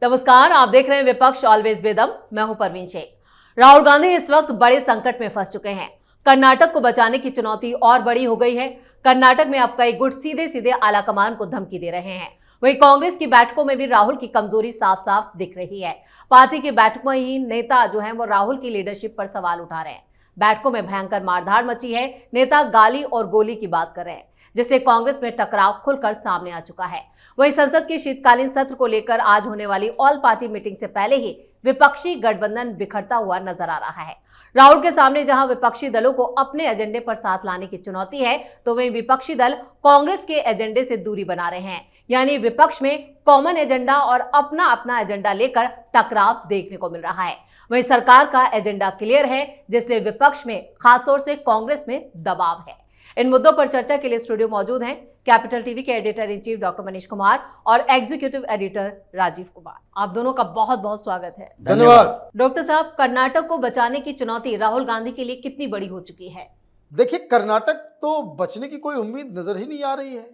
नमस्कार, आप देख रहे हैं विपक्ष ऑलवेज बेदम। मैं हूं परवीन शेख। राहुल गांधी इस वक्त बड़े संकट में फंस चुके हैं। कर्नाटक को बचाने की चुनौती और बड़ी हो गई है। कर्नाटक में अब कई गुट सीधे सीधे आलाकमान को धमकी दे रहे हैं। वहीं कांग्रेस की बैठकों में भी राहुल की कमजोरी साफ साफ दिख रही है। पार्टी की बैठकों में ही नेता जो है वो राहुल की लीडरशिप पर सवाल उठा रहे हैं। बैठकों में भयंकर मारधाड़ मची है। नेता गाली और गोली की बात कर रहे हैं, जिससे कांग्रेस में टकराव खुलकर सामने आ चुका है। वहीं संसद के शीतकालीन सत्र को लेकर आज होने वाली ऑल पार्टी मीटिंग से पहले ही विपक्षी गठबंधन बिखरता हुआ नजर आ रहा है। राहुल के सामने जहां विपक्षी दलों को अपने एजेंडे पर साथ लाने की चुनौती है, तो वहीं विपक्षी दल कांग्रेस के एजेंडे से दूरी बना रहे हैं। यानी विपक्ष में कॉमन एजेंडा और अपना अपना एजेंडा लेकर टकराव देखने को मिल रहा है। वहीं सरकार का एजेंडा क्लियर है, जिससे विपक्ष में खासतौर से कांग्रेस में दबाव है। इन मुद्दों पर चर्चा के लिए स्टूडियो मौजूद हैं कैपिटल टीवी के editor in chief doctor Manish Kumar और एग्जीक्यूटिव एडिटर राजीव कुमार। आप दोनों का बहुत बहुत स्वागत है। धन्यवाद। डॉक्टर साहब, कर्नाटक को बचाने की चुनौती राहुल गांधी के लिए कितनी बड़ी हो चुकी है? देखिए, कर्नाटक तो बचने की कोई उम्मीद नजर ही नहीं आ रही है।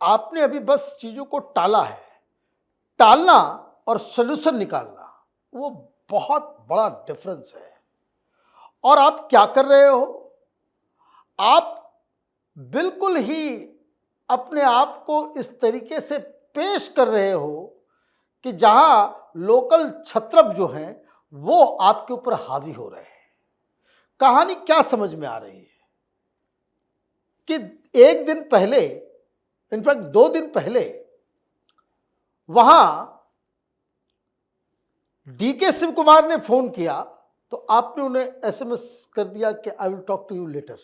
आपने अभी बस चीजों को टाला है। टालना और सॉल्यूशन निकालना वो बहुत बड़ा डिफरेंस है। और आप क्या कर रहे हो? आप बिल्कुल ही अपने आप को इस तरीके से पेश कर रहे हो कि जहां लोकल छत्रप जो हैं वो आपके ऊपर हावी हो रहे हैं। कहानी क्या समझ में आ रही है कि एक दिन पहले, इनफैक्ट 2 दिन पहले, वहां डीके शिव कुमार ने फोन किया तो आपने उन्हें एसएमएस कर दिया कि I will talk to you later,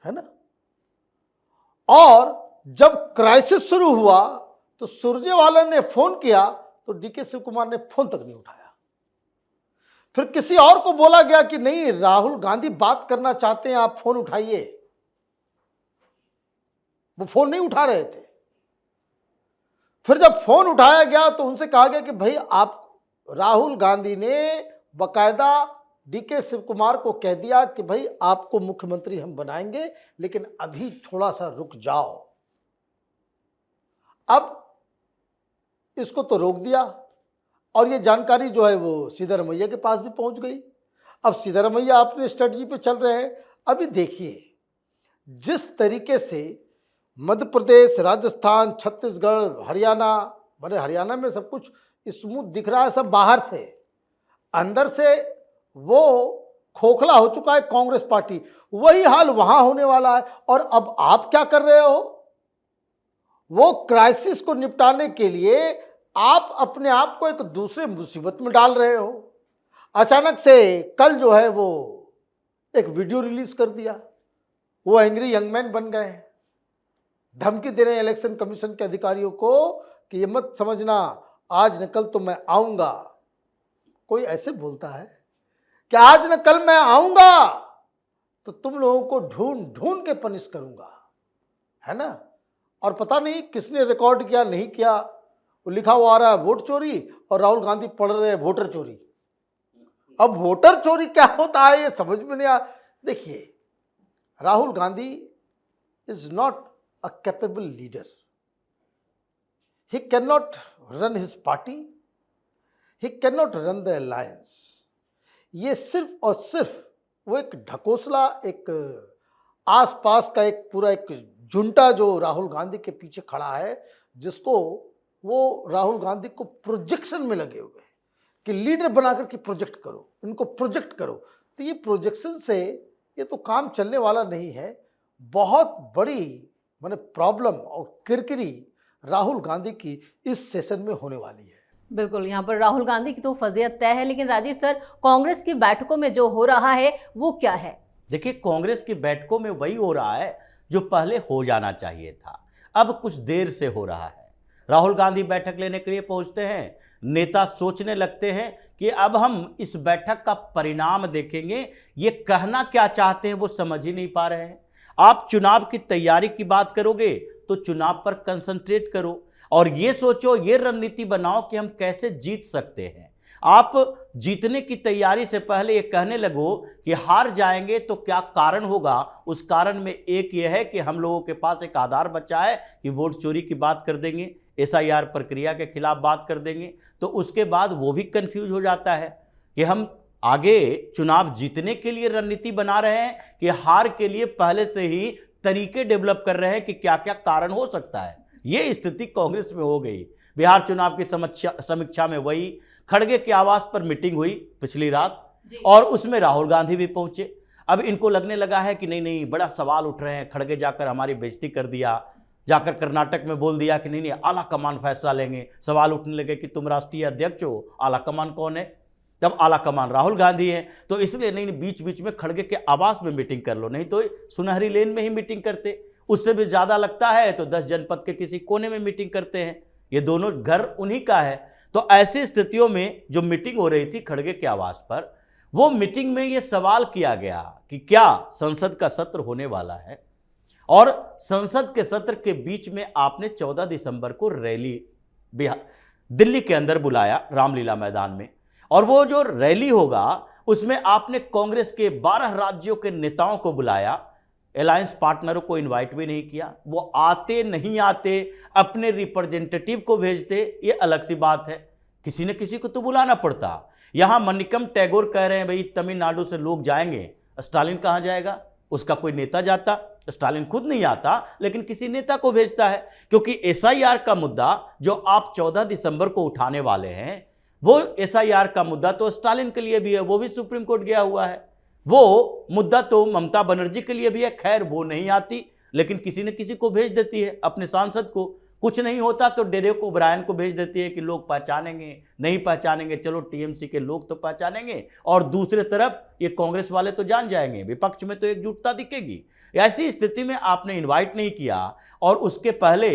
है ना। और जब क्राइसिस शुरू हुआ तो सुरजेवाला ने फोन किया तो डीके शिव कुमार ने फोन तक नहीं उठाया। फिर किसी और को बोला गया कि नहीं, राहुल गांधी बात करना चाहते हैं, आप फोन उठाइए। वो फोन नहीं उठा रहे थे। फिर जब फोन उठाया गया तो उनसे कहा गया कि भाई, आप राहुल गांधी ने बकायदा डीके शिव कुमार को कह दिया कि भाई आपको मुख्यमंत्री हम बनाएंगे, लेकिन अभी थोड़ा सा रुक जाओ। अब इसको तो रोक दिया और ये जानकारी जो है वो सिद्धारमैया के पास भी पहुंच गई। अब सिद्धारमैया अपने स्ट्रेटजी पे चल रहे हैं। अभी देखिए, जिस तरीके से मध्य प्रदेश, राजस्थान, छत्तीसगढ़, हरियाणा, मैंने हरियाणा में सब कुछ स्मूथ दिख रहा है, सब बाहर से, अंदर से वो खोखला हो चुका है कांग्रेस पार्टी। वही हाल वहां होने वाला है। और अब आप क्या कर रहे हो? वो क्राइसिस को निपटाने के लिए आप अपने आप को एक दूसरे मुसीबत में डाल रहे हो। अचानक से कल जो है वो एक वीडियो रिलीज कर दिया। वो एंग्री यंग मैन बन गए हैं। धमकी दे रहे हैं इलेक्शन कमीशन के अधिकारियों को कि ये मत समझना आज न कल तो मैं आऊंगा। कोई ऐसे बोलता है कि आज न कल मैं आऊंगा तो तुम लोगों को ढूंढ ढूंढ के पनिश करूंगा, है ना। और पता नहीं किसने रिकॉर्ड किया, नहीं किया, वो लिखा हुआ आ रहा है वोट चोरी, और राहुल गांधी पढ़ रहे हैं वोटर चोरी। अब वोटर चोरी क्या होता है ये समझ में नहीं आ। देखिए, Rahul Gandhi is not a capable leader. He cannot run his party. He cannot run the alliance. ये सिर्फ और सिर्फ वो एक ढकोसला, एक आसपास का एक पूरा एक जुंटा जो राहुल गांधी के पीछे खड़ा है, जिसको वो राहुल गांधी को प्रोजेक्शन में लगे हुए हैं कि लीडर बनाकर के प्रोजेक्ट करो, इनको प्रोजेक्ट करो। तो ये प्रोजेक्शन से ये तो काम चलने वाला नहीं है। बहुत बड़ी मैंने प्रॉब्लम और किरकिरी राहुल गांधी की इस सेशन में होने वाली है। बिल्कुल, यहाँ पर राहुल गांधी की तो फजीयत तय है, लेकिन राजीव सर, कांग्रेस की बैठकों में जो हो रहा है वो क्या है? देखिए, कांग्रेस की बैठकों में वही हो रहा है जो पहले हो जाना चाहिए था। अब कुछ देर से हो रहा है। राहुल गांधी बैठक लेने के लिए पहुंचते हैं, नेता सोचने लगते हैं कि अब हम इस बैठक का परिणाम देखेंगे। ये कहना क्या चाहते हैं वो समझ ही नहीं पा रहे हैं। आप चुनाव की तैयारी की बात करोगे तो चुनाव पर कंसंट्रेट करो और ये सोचो, ये रणनीति बनाओ कि हम कैसे जीत सकते हैं। आप जीतने की तैयारी से पहले ये कहने लगो कि हार जाएंगे तो क्या कारण होगा। उस कारण में एक ये है कि हम लोगों के पास एक आधार बचा है कि वोट चोरी की बात कर देंगे। SIR प्रक्रिया के खिलाफ बात कर देंगे तो उसके बाद वो भी कंफ्यूज हो जाता है कि हम आगे चुनाव जीतने के लिए रणनीति बना रहे हैं कि हार के लिए पहले से ही तरीके डेवलप कर रहे हैं कि क्या क्या कारण हो सकता है। ये स्थिति कांग्रेस में हो गई। बिहार चुनाव की समीक्षा में वही खड़गे के आवास पर मीटिंग हुई पिछली रात और उसमें राहुल गांधी भी पहुंचे। अब इनको लगने लगा है कि नहीं नहीं, बड़ा सवाल उठ रहे हैं, खड़गे जाकर हमारी बेइज्जती कर दिया, जाकर कर्नाटक में बोल दिया कि नहीं नहीं आला कमान फैसला लेंगे। सवाल उठने लगे कि तुम राष्ट्रीय अध्यक्ष हो, आला कमान कौन है? जब आला कमान राहुल गांधी है तो इसलिए नहीं बीच बीच में खड़गे के आवास में मीटिंग कर लो, नहीं तो सुनहरी लेन में ही मीटिंग करते। उससे भी ज्यादा लगता है तो 10 जनपद के किसी कोने में मीटिंग करते हैं, ये दोनों घर उन्हीं का है। तो ऐसी स्थितियों में जो मीटिंग हो रही थी खड़गे के आवास पर, वो मीटिंग में ये सवाल किया गया कि क्या संसद का सत्र होने वाला है और संसद के सत्र के बीच में आपने 14 दिसंबर को रैली दिल्ली के अंदर बुलाया रामलीला मैदान में, और वो जो रैली होगा उसमें आपने कांग्रेस के 12 राज्यों के नेताओं को बुलाया, अलायंस पार्टनरों को इनवाइट भी नहीं किया। वो आते नहीं आते, अपने रिप्रेजेंटेटिव को भेजते, ये अलग सी बात है, किसी न किसी को तो बुलाना पड़ता। यहां मनिकम टैगोर कह रहे हैं भाई तमिलनाडु से लोग जाएंगे, स्टालिन कहां जाएगा? उसका कोई नेता जाता, स्टालिन खुद नहीं आता लेकिन किसी नेता को भेजता है, क्योंकि SIR का मुद्दा जो आप 14 दिसंबर को उठाने वाले हैं, वो SIR का मुद्दा तो स्टालिन के लिए भी है, वो भी सुप्रीम कोर्ट गया हुआ है। वो मुद्दा तो ममता बनर्जी के लिए भी है, खैर वो नहीं आती लेकिन किसी न किसी को भेज देती है, अपने सांसद को। कुछ नहीं होता तो डेरेक ओब्रायन को भेज देती है कि लोग पहचानेंगे, नहीं पहचानेंगे, चलो TMC के लोग तो पहचानेंगे, और दूसरे तरफ ये कांग्रेस वाले तो जान जाएंगे, विपक्ष में तो एकजुटता दिखेगी। ऐसी स्थिति में आपने इनवाइट नहीं किया और उसके पहले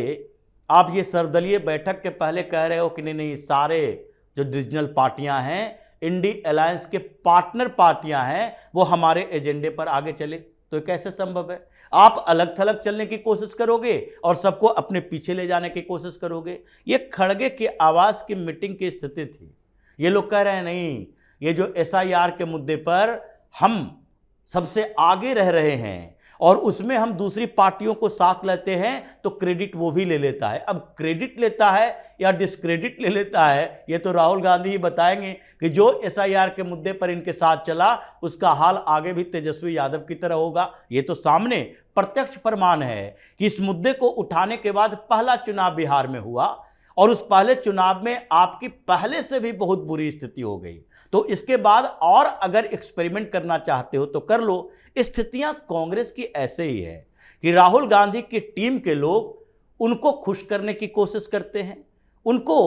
आप ये सर्वदलीय बैठक के पहले कह रहे हो कि नहीं नहीं सारे जो रीजनल पार्टियां हैं, इंडी अलायंस के पार्टनर पार्टियां हैं, वो हमारे एजेंडे पर आगे चले, तो कैसे संभव है? आप अलग थलग चलने की कोशिश करोगे और सबको अपने पीछे ले जाने की कोशिश करोगे। ये खड़गे के आवास की मीटिंग की स्थिति थी। ये लोग कह रहे हैं नहीं, ये जो SIR के मुद्दे पर हम सबसे आगे रह रहे हैं और उसमें हम दूसरी पार्टियों को साथ लेते हैं तो क्रेडिट वो भी ले लेता है। अब क्रेडिट लेता है या डिस्क्रेडिट ले लेता है, ये तो राहुल गांधी ही बताएंगे कि जो SIR के मुद्दे पर इनके साथ चला उसका हाल आगे भी तेजस्वी यादव की तरह होगा। ये तो सामने प्रत्यक्ष प्रमाण है कि इस मुद्दे को उठाने के बाद पहला चुनाव बिहार में हुआ और उस पहले चुनाव में आपकी पहले से भी बहुत बुरी स्थिति हो गई। तो इसके बाद और अगर एक्सपेरिमेंट करना चाहते हो तो कर लो। स्थितियां कांग्रेस की ऐसे ही है कि राहुल गांधी की टीम के लोग उनको खुश करने की कोशिश करते हैं, उनको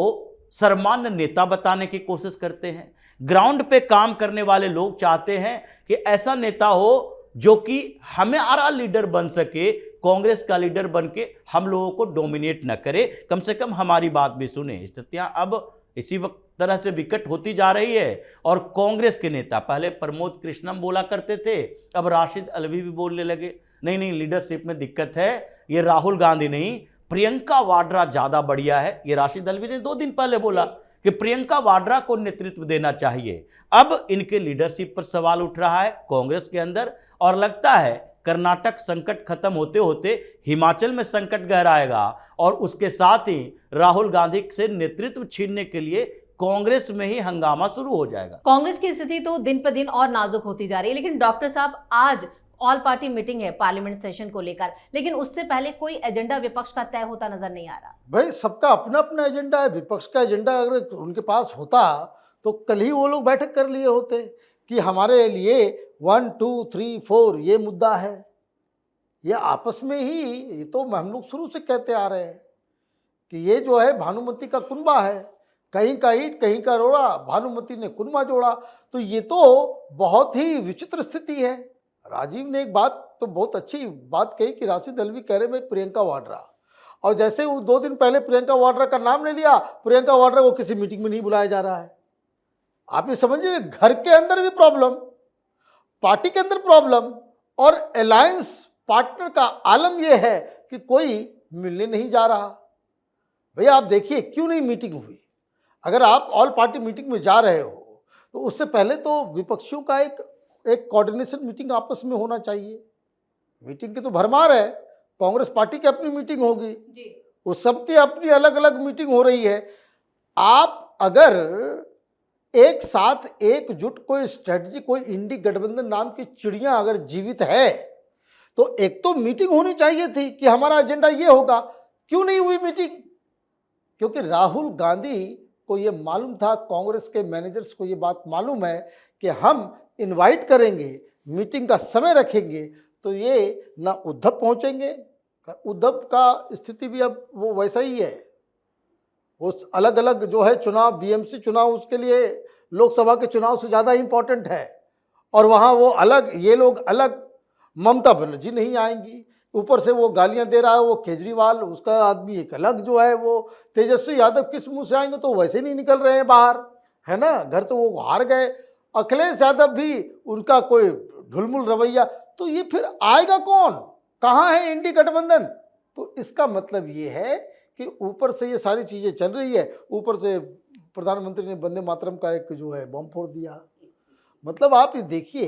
सर्वमान्य नेता बताने की कोशिश करते हैं। ग्राउंड पे काम करने वाले लोग चाहते हैं कि ऐसा नेता हो जो कि हमारा लीडर बन सके, कांग्रेस का लीडर बन के हम लोगों को डोमिनेट न करे, कम से कम हमारी बात भी सुने। स्थितियां अब इसी वक्त तरह से विकट होती जा रही है और कांग्रेस के नेता, पहले प्रमोद कृष्णम बोला करते थे, अब राशिद अल्वी भी बोलने लगे नहीं नहीं लीडरशिप में दिक्कत है, ये राहुल गांधी नहीं प्रियंका वाड्रा ज्यादा बढ़िया है। ये राशिद अल्वी ने 2 दिन पहले बोला कि प्रियंका वाड्रा को नेतृत्व देना चाहिए। अब इनके लीडरशिप पर सवाल उठ रहा है कांग्रेस के अंदर और लगता है कर्नाटक संकट खत्म होते होते हिमाचल में संकट गहराएगा और उसके साथ ही राहुल गांधी से नेतृत्व छीनने के लिए कांग्रेस में ही हंगामा शुरू हो जाएगा। कांग्रेस की स्थिति तो दिन पर दिन और नाजुक होती जा रही है, लेकिन डॉक्टर साहब आज ऑल पार्टी मीटिंग है पार्लियामेंट सेशन को लेकर, लेकिन उससे पहले कोई एजेंडा विपक्ष का तय होता नजर नहीं आ रहा। भाई सबका अपना अपना एजेंडा है। विपक्ष का एजेंडा अगर उनके पास होता तो कल ही वो लोग बैठक कर लिए होते कि हमारे लिए 1 2 3 4 ये मुद्दा है। ये आपस में ही, ये तो हम लोग शुरू से कहते आ रहे हैं कि ये जो है भानुमति का कुनबा है, कहीं का ईंट कहीं का रोड़ा, भानुमति ने कुनबा जोड़ा। तो ये तो बहुत ही विचित्र स्थिति है। राजीव ने एक बात तो बहुत अच्छी बात कही कि राशिद अल्वी कह रहे मैं प्रियंका वाड्रा, और जैसे वो 2 दिन पहले प्रियंका वाड्रा का नाम ले लिया, प्रियंका वाड्रा को किसी मीटिंग में नहीं बुलाया जा रहा है। आप ये समझिए, घर के अंदर भी प्रॉब्लम, पार्टी के अंदर प्रॉब्लम, और अलायंस पार्टनर का आलम यह है कि कोई मिलने नहीं जा रहा। भैया आप देखिए क्यों नहीं मीटिंग हुई। अगर आप ऑल पार्टी मीटिंग में जा रहे हो तो उससे पहले तो विपक्षियों का एक कोऑर्डिनेशन मीटिंग आपस में होना चाहिए। मीटिंग की तो भरमार है, कांग्रेस पार्टी की अपनी मीटिंग होगी, वो सबकी अपनी अलग अलग मीटिंग हो रही है। आप अगर एक साथ एकजुट कोई स्ट्रेटजी, कोई इंडी गठबंधन नाम की चिड़िया अगर जीवित है तो एक तो मीटिंग होनी चाहिए थी कि हमारा एजेंडा ये होगा। क्यों नहीं हुई मीटिंग? क्योंकि राहुल गांधी को ये मालूम था, कांग्रेस के मैनेजर्स को ये बात मालूम है कि हम इनवाइट करेंगे, मीटिंग का समय रखेंगे तो ये ना उद्धव पहुंचेंगे। उद्धव का स्थिति भी अब वो वैसा ही है, वो अलग अलग जो है चुनाव, बीएमसी चुनाव उसके लिए लोकसभा के चुनाव से ज़्यादा इम्पोर्टेंट है, और वहाँ वो अलग, ये लोग अलग। ममता बनर्जी नहीं आएंगी, ऊपर से वो गालियां दे रहा है वो केजरीवाल, उसका आदमी एक अलग जो है वो तेजस्वी यादव किस मुंह से आएंगे, तो वैसे नहीं निकल रहे हैं बाहर, है ना, घर तो वो हार गए। अखिलेश यादव भी उनका कोई ढुलमुल रवैया, तो ये फिर आएगा कौन? कहाँ है इंडी गठबंधन? तो इसका मतलब ये है कि ऊपर से ये सारी चीज़ें चल रही है, ऊपर से प्रधानमंत्री ने वंदे मातरम का एक जो है बम फोड़ दिया। मतलब आप ये देखिए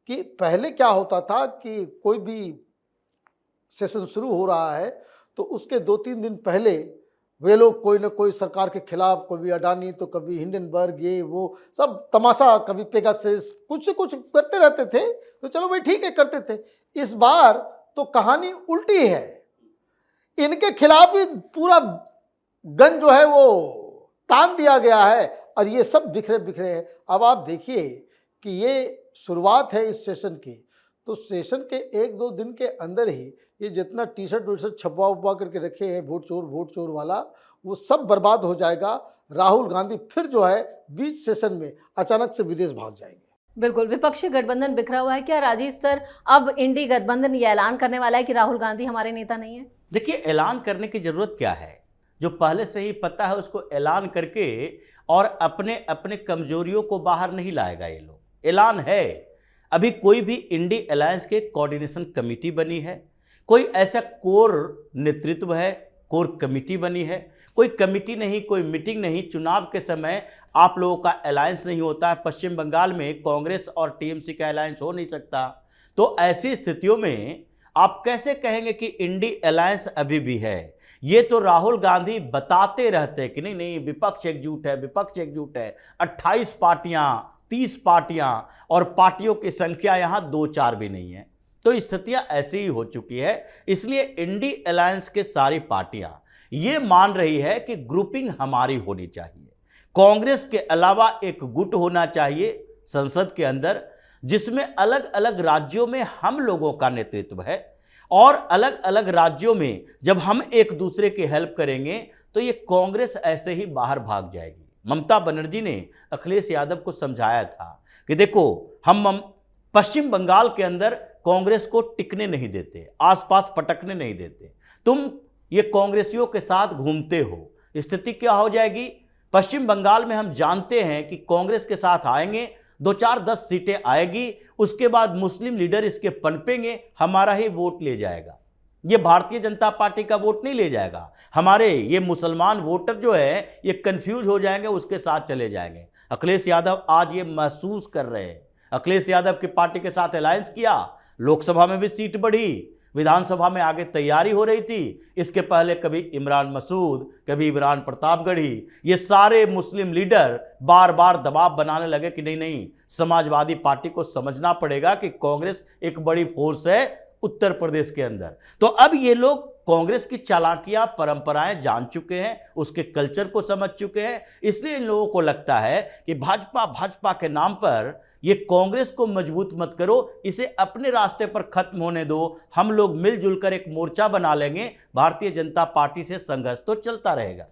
कि पहले क्या होता था कि कोई भी सेशन शुरू हो रहा है तो उसके 2-3 दिन पहले वे लोग कोई ना कोई सरकार के खिलाफ, कभी अडानी तो कभी हिंडनबर्ग, ये वो सब तमाशा, कभी पेगासस, कुछ से कुछ करते रहते थे। तो चलो भाई ठीक है, करते थे। इस बार तो कहानी उल्टी है, इनके खिलाफ ही पूरा गन जो है वो तान दिया गया है और ये सब बिखरे बिखरे हैं। अब आप देखिए कि ये शुरुआत है इस सेशन की, तो सेशन के 1-2 दिन के अंदर ही ये जितना टी शर्ट छपवा उपवा करके रखे हैं वोट चोर वाला, वो सब बर्बाद हो जाएगा। राहुल गांधी फिर जो है बीच सेशन में अचानक से विदेश भाग जाएंगे। बिल्कुल, विपक्षी गठबंधन बिखरा हुआ है। क्या राजीव सर अब इंडी गठबंधन ये ऐलान करने वाला है कि राहुल गांधी हमारे नेता नहीं है? देखिए, ऐलान करने की जरूरत क्या है? जो पहले से ही पता है उसको ऐलान करके और अपने अपने कमजोरियों को बाहर नहीं लाएगा ये लोग। ऐलान है, अभी कोई भी इंडी अलायंस के कोऑर्डिनेशन कमेटी बनी है, कोई ऐसा कोर नेतृत्व है, कोर कमेटी बनी है, कोई कमेटी नहीं, कोई मीटिंग नहीं। चुनाव के समय आप लोगों का अलायंस नहीं होता है। पश्चिम बंगाल में कांग्रेस और टीएमसी का अलायंस हो नहीं सकता। तो ऐसी स्थितियों में आप कैसे कहेंगे कि इंडी अलायंस अभी भी है? ये तो राहुल गांधी बताते रहते हैं कि नहीं नहीं विपक्ष एकजुट है, विपक्ष एकजुट है। 28 पार्टियां, 30 पार्टियां, और पार्टियों की संख्या यहां 2-4 भी नहीं है। तो स्थितियां ऐसी ही हो चुकी है। इसलिए इंडी अलायंस के सारी पार्टियां ये मान रही है कि ग्रुपिंग हमारी होनी चाहिए, कांग्रेस के अलावा एक गुट होना चाहिए संसद के अंदर, जिसमें अलग अलग राज्यों में हम लोगों का नेतृत्व है, और अलग अलग राज्यों में जब हम एक दूसरे की हेल्प करेंगे तो ये कांग्रेस ऐसे ही बाहर भाग जाएगी। ममता बनर्जी ने अखिलेश यादव को समझाया था कि देखो, हम पश्चिम बंगाल के अंदर कांग्रेस को टिकने नहीं देते, आसपास पटकने नहीं देते, तुम ये कांग्रेसियों के साथ घूमते हो। स्थिति क्या हो जाएगी? पश्चिम बंगाल में हम जानते हैं कि कांग्रेस के साथ आएंगे, 2-4-10 सीटें आएगी, उसके बाद मुस्लिम लीडर इसके पनपेंगे, हमारा ही वोट ले जाएगा। ये भारतीय जनता पार्टी का वोट नहीं ले जाएगा, हमारे ये मुसलमान वोटर जो है ये कंफ्यूज हो जाएंगे, उसके साथ चले जाएंगे। अखिलेश यादव आज ये महसूस कर रहे हैं। अखिलेश यादव की पार्टी के साथ अलायंस किया, लोकसभा में भी सीट बढ़ी, विधानसभा में आगे तैयारी हो रही थी। इसके पहले कभी इमरान मसूद, कभी इमरान प्रतापगढ़ी, ये सारे मुस्लिम लीडर बार बार दबाव बनाने लगे कि नहीं नहीं, समाजवादी पार्टी को समझना पड़ेगा कि कांग्रेस एक बड़ी फोर्स है उत्तर प्रदेश के अंदर। तो अब ये लोग कांग्रेस की चालाकियां, परंपराएं जान चुके हैं, उसके कल्चर को समझ चुके हैं। इसलिए इन लोगों को लगता है कि भाजपा के नाम पर ये कांग्रेस को मजबूत मत करो, इसे अपने रास्ते पर खत्म होने दो, हम लोग मिलजुल कर एक मोर्चा बना लेंगे, भारतीय जनता पार्टी से संघर्ष तो चलता रहेगा।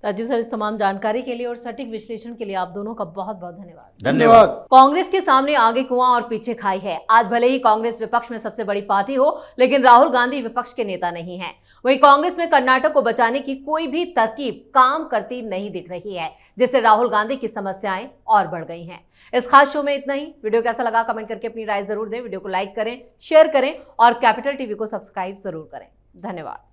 राजीव सर, इस तमाम जानकारी के लिए और सटीक विश्लेषण के लिए आप दोनों का बहुत बहुत धन्यवाद। धन्यवाद। कांग्रेस के सामने आगे कुआं और पीछे खाई है। आज भले ही कांग्रेस विपक्ष में सबसे बड़ी पार्टी हो, लेकिन राहुल गांधी विपक्ष के नेता नहीं हैं। वहीं कांग्रेस में कर्नाटक को बचाने की कोई भी तरकीब काम करती नहीं दिख रही है, जिससे राहुल गांधी की समस्याएं और बढ़ गई हैं। इस खास शो में इतना ही। वीडियो कैसा लगा कमेंट करके अपनी राय जरूर दें। वीडियो को लाइक करें, शेयर करें और कैपिटल टीवी को सब्सक्राइब जरूर करें। धन्यवाद।